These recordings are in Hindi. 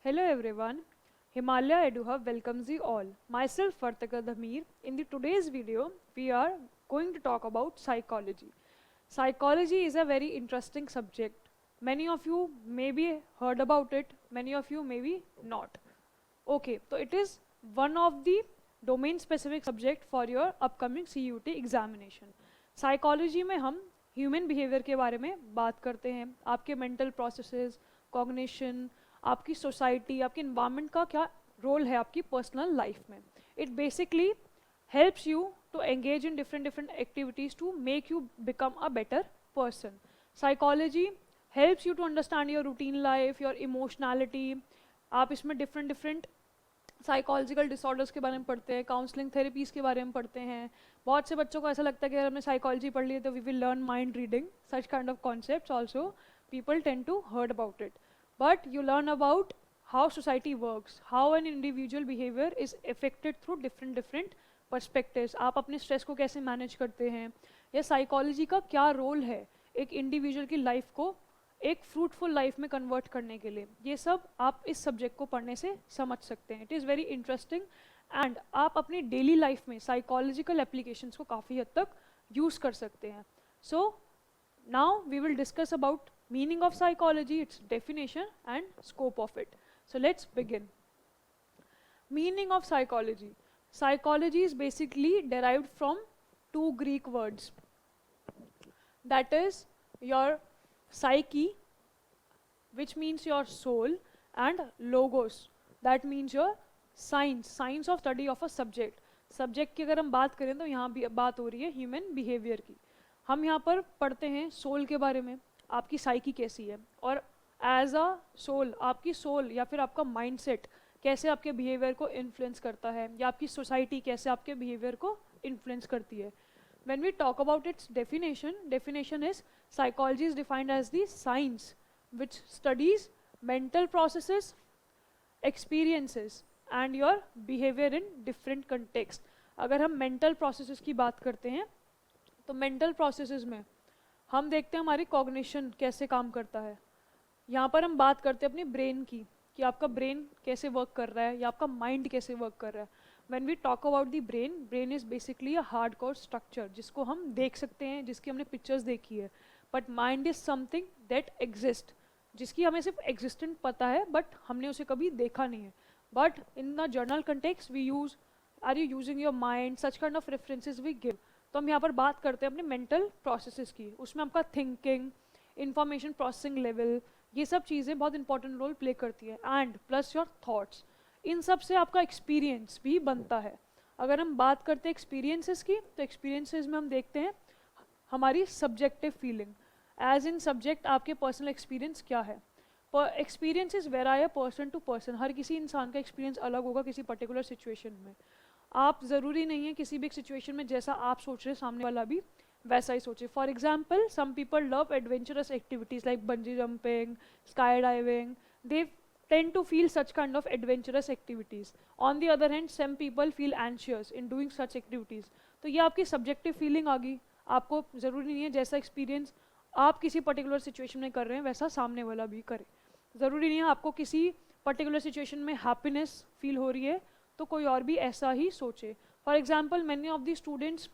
Hello everyone, Himalaya EduHub welcomes you all. Myself Vartika Dhamir. In the today's video, we are going to talk about psychology. Psychology is a very interesting subject. Many of you maybe heard about it, many of you maybe not. Okay, so it is one of the domain specific subject for your upcoming CUT examination. Psychology में हम human behavior के बारे में बात करते हैं, आपके mental processes, cognition, आपकी society, आपकी environment का क्या role है आपकी personal life में. It basically helps you to engage in different activities to make you become a better person. Psychology helps you to understand your routine life, your emotionality. आप इसमें different साइकोलॉजिकल डिसऑर्डर्स के बारे में पढ़ते हैं, काउंसलिंग थेरेपीज़ के बारे में पढ़ते हैं. बहुत से बच्चों को ऐसा लगता है कि अगर हमने साइकोलॉजी पढ़ ली है तो we will learn mind reading. Such kind of concepts also people tend to heard about it, but you learn about how society works, how an individual behaviour is affected through different perspectives. आप अपने स्ट्रेस को कैसे मैनेज करते हैं, या साइकोलॉजी का क्या रोल है एक इंडिविजुअल की लाइफ को एक फ्रूटफुल लाइफ में कन्वर्ट करने के लिए. ये सब आप इस सब्जेक्ट को पढ़ने से समझ सकते हैं. It is very interesting and आप अपनी डेली लाइफ में साइकोलॉजिकल एप्लीकेशंस को काफ़ी हद तक यूज़ कर सकते हैं. So now we will discuss about meaning of psychology, its definition and scope of it. So let's begin. Meaning of psychology. Psychology is basically derived from two Greek words. That is your psyche, which means your soul, and logos, that means your science of study of a subject. Subject की अगर हम बात करें तो यहाँ भी बात हो रही है ह्यूमन बिहेवियर की. हम यहाँ पर पढ़ते हैं सोल के बारे में, आपकी साइकी कैसी है, और एज अ सोल आपकी सोल या फिर आपका माइंडसेट कैसे आपके बिहेवियर को इन्फ्लुएंस करता है, या आपकी सोसाइटी कैसे आपके बिहेवियर को इन्फ्लुएंस करती है. When we talk about its definition is psychology is defined as the science which studies mental processes, experiences and your behavior in different context. अगर हम mental processes की बात करते हैं तो mental processes में हम देखते हैं हमारी cognition कैसे काम करता है. यहाँ पर हम बात करते हैं अपनी ब्रेन की कि आपका ब्रेन कैसे वर्क कर रहा है या आपका माइंड कैसे वर्क कर रहा है. When we talk about the brain, brain is basically a hardcore structure जिसको हम देख सकते हैं, जिसकी हमने पिक्चर्स देखी है. But mind is something that exist, जिसकी हमें सिर्फ एग्जिस्टेंट पता है बट हमने उसे कभी देखा नहीं है. But in the general context we use are you using your mind, such kind of references we give. तो हम यहाँ पर बात करते हैं अपने मेंटल प्रोसेसेस की. उसमें आपका थिंकिंग, इंफॉर्मेशन प्रोसेसिंग लेवल, ये सब चीज़ें बहुत इंपॉर्टेंट रोल प्ले करती है. एंड प्लस योर थॉट्स, इन सब से आपका एक्सपीरियंस भी बनता है. अगर हम बात करते हैं एक्सपीरियंसेस की तो एक्सपीरियंसेस में हम देखते हैं हमारी subjective feeling, as in subject आपके पर्सनल एक्सपीरियंस क्या है. Experiences vary person to person, हर किसी इंसान का एक्सपीरियंस अलग होगा किसी पर्टिकुलर सिचुएशन में. आप ज़रूरी नहीं है किसी भी एक सिचुएशन में जैसा आप सोच रहे सामने वाला भी वैसा ही सोचे. For example some people love adventurous activities like bungee jumping, skydiving. They tend to feel such kind of adventurous activities. On the other hand, some people feel anxious in doing such activities. तो ये आपकी subjective feeling आ गई. आपको ज़रूरी नहीं है जैसा experience आप किसी particular situation में कर रहे हैं वैसा सामने वाला भी करे. ज़रूरी नहीं है आपको किसी particular situation में happiness feel हो रही है तो कोई और भी ऐसा ही सोचे. For example, many of the students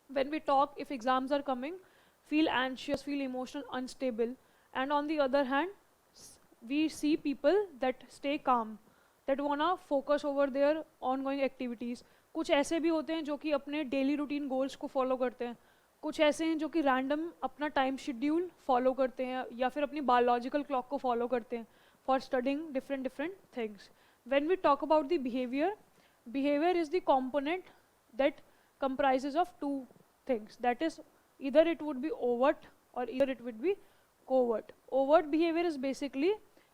when we talk, if exams are coming, feel anxious, feel emotional, unstable, and on the other hand we see people that stay calm, that wanna focus over their ongoing activities. कुछ ऐसे भी होते हैं जो कि अपने डेली रूटीन गोल्स को फॉलो करते हैं, कुछ ऐसे हैं जो कि रैंडम अपना टाइम शेड्यूल फॉलो करते हैं या फिर अपनी बायोलॉजिकल क्लॉक को फॉलो करते हैं for studying different things. When we talk about the behaviour is the component that comprises of two things, that is either it would be overt or either it would be covert. Overt behavior is basically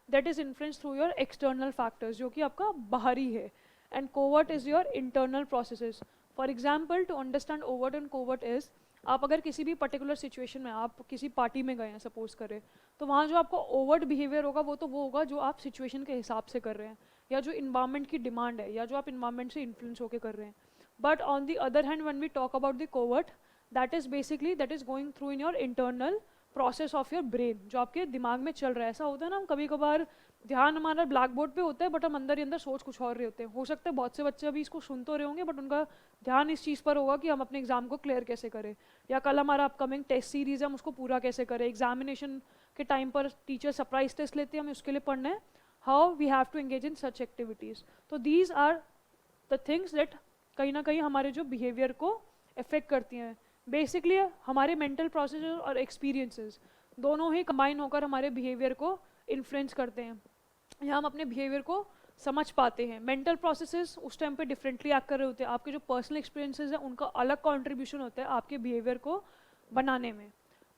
that is influenced through your external factors, जो कि आपका बाहरी है, and covert is your internal processes. For example, to understand overt and covert is, आप अगर किसी भी पर्टिकुलर सिचुएशन में आप किसी पार्टी में गए हैं सपोज करें, तो वहाँ जो आपका ओवर्ट बिहेवियर होगा वो तो वो होगा जो आप सिचुएशन के हिसाब से कर रहे हैं या जो इन्वायरमेंट की डिमांड है या जो आप इन्वायरमेंट से इन्फ्लुएंस होकर कर रहे हैं. But on the other hand when we talk about the covert, that is basically that is going through in your internal process of your brain, जो आपके दिमाग में चल रहा है. ऐसा होता है ना, हम कभी कभार ध्यान हमारा ब्लैक बोर्ड पे होता है बट हम अंदर ही अंदर सोच कुछ और रहे होते हैं। हो सकता है बहुत से बच्चे अभी इसको सुन तो रहे होंगे बट उनका ध्यान इस चीज़ पर होगा कि हम अपने एग्जाम को क्लियर कैसे करें, या कल हमारा अपकमिंग टेस्ट सीरीज है हम उसको पूरा कैसे करें, एग्जामिनेशन के टाइम पर टीचर सरप्राइज टेस्ट लेते हैं हमें उसके लिए पढ़ना है, how we have to engage in such activities. तो these are the things that कहीं ना कहीं हमारे जो बिहेवियर को अफेक्ट करती हैं। बेसिकली हमारे मेंटल प्रोसेस और एक्सपीरियंसेस दोनों ही कंबाइन होकर हमारे बिहेवियर को इन्फ्लुएंस करते हैं, या हम अपने बिहेवियर को समझ पाते हैं। मेंटल प्रोसेसेस उस टाइम पे डिफरेंटली एक्ट कर रहे होते हैं, आपके जो पर्सनल एक्सपीरियंसेस हैं उनका अलग कंट्रीब्यूशन होता है आपके बिहेवियर को बनाने में।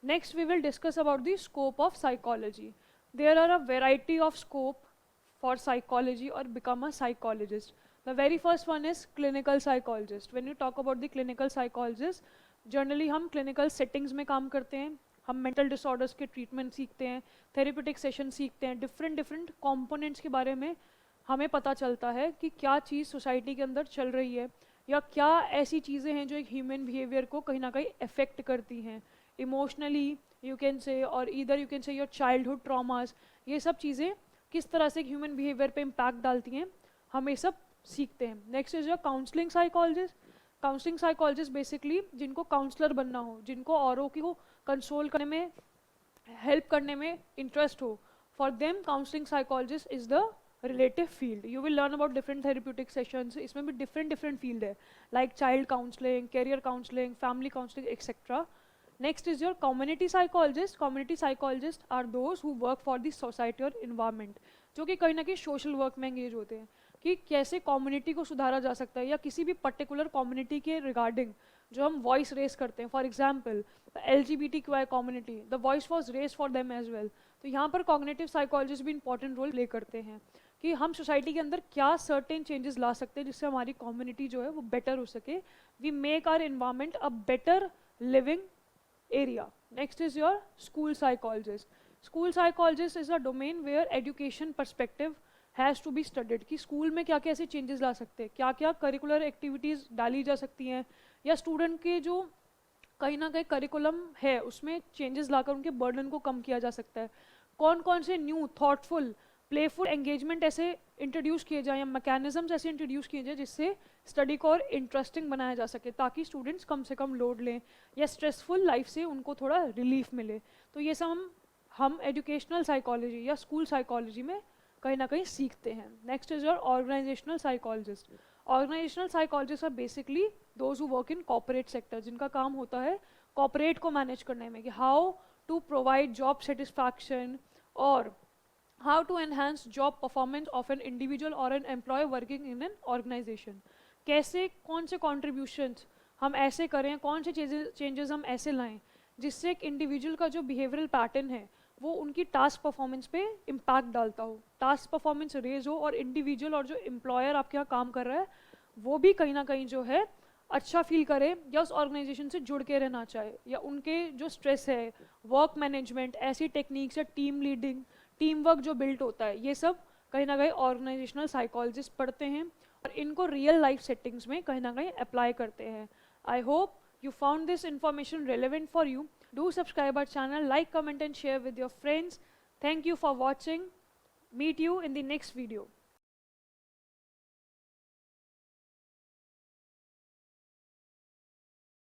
Next we will discuss about the scope of psychology. There are a variety of scope for psychology or become a psychologist. The very first one is clinical psychologist. When you talk about the clinical psychologist, generally हम clinical settings में काम करते हैं, हम mental disorders के treatment सीखते हैं, therapeutic session सीखते हैं, different components के बारे में हमें पता चलता है कि क्या चीज़ सोसाइटी के अंदर चल रही है, या क्या ऐसी चीज़ें हैं जो एक ह्यूमन बिहेवियर को कहीं ना कहीं अफेक्ट करती हैं इमोशनली, यू कैन से, और इधर you can say your childhood traumas. ये सब चीज़ें किस तरह से ह्यूमन बिहेवियर पे इम्पैक्ट डालती हैं हम ये सब सीखते हैं। Next is your counselling psychologist. Counselling psychologist basically जिनको काउंसलर बनना हो, जिनको औरों को कंसोल करने में, हेल्प करने में इंटरेस्ट हो, for them counselling psychologist is the relative field. You will learn about different therapeutic sessions, इसमें भी डिफरेंट फील्ड है like child counselling, career counselling, family counselling etcetera. Next is your community psychologist. Community psychologists are those who work for the society or environment, जो कि कहीं ना कहीं सोशल वर्क में एंगेज होते हैं कि कैसे कम्युनिटी को सुधारा जा सकता है, या किसी भी पर्टिकुलर कम्युनिटी के रिगार्डिंग जो हम वॉइस रेस करते हैं। For example LGBTQI community, the voice was raise for them as well. तो यहाँ पर कॉग्निटिव साइकोलॉजिस्ट भी इंपॉर्टेंट रोल प्ले करते हैं कि हम सोसाइटी के अंदर क्या सर्टेन चेंजेस ला सकते हैं जिससे हमारी कम्युनिटी जो है वो बेटर हो सके। We make our environment a better living area. Next is your school psychologist. School psychologist is a domain where education perspective has to be studied कि स्कूल में क्या क्या ऐसे चेंजेस ला सकते हैं, क्या क्या करिकुलर एक्टिविटीज़ डाली जा सकती हैं, या स्टूडेंट के जो कहीं ना कहीं करिकुलम है उसमें चेंजेस लाकर उनके बर्डन को कम किया जा सकता है। कौन कौन से न्यू थॉटफुल प्लेफुल एंगेजमेंट ऐसे इंट्रोड्यूस किए जाएं, या मैकेनिज्म्स ऐसे इंट्रोड्यूस किए जाएं जिससे स्टडी को और इंटरेस्टिंग बनाया जा सके, ताकि स्टूडेंट्स कम से कम लोड लें या स्ट्रेसफुल लाइफ से उनको थोड़ा रिलीफ मिले। तो ये सब हम एजुकेशनल साइकोलॉजी या स्कूल साइकोलॉजी में कहीं ना कहीं सीखते हैं। Next is your organisational psychologist. Organisational psychologist are basically those who work in corporate sector, जिनका काम होता है कॉर्पोरेट को मैनेज करने में कि how to provide job satisfaction और how to enhance job performance of an individual or an employee working in an organization। कैसे कौन से contributions हम ऐसे करें, कौन से changes हम ऐसे लाएं जिससे एक इंडिविजुअल का जो बिहेवियरल पैटर्न है वो उनकी टास्क परफॉर्मेंस पे इम्पैक्ट डालता हो, टास्क परफॉर्मेंस रेज हो, और इंडिविजुअल और जो एम्प्लॉयर आपके यहाँ काम कर रहा है वो भी कहीं ना कहीं जो है अच्छा फील करे, या उस ऑर्गेनाइजेशन से जुड़ के रहना चाहे, या उनके जो स्ट्रेस है, वर्क मैनेजमेंट, ऐसी टेक्निक्स या टीम लीडिंग, टीम वर्क जो बिल्ट होता है, ये सब कहीं ना कहीं ऑर्गेनाइजेशनल साइकोलॉजिस्ट पढ़ते हैं और इनको रियल लाइफ सेटिंग्स में कहीं ना कहीं अप्लाई करते हैं। I hope you found this information relevant for you. Do subscribe our channel, like, comment and share with your friends. Thank you for watching. Meet you in the next video.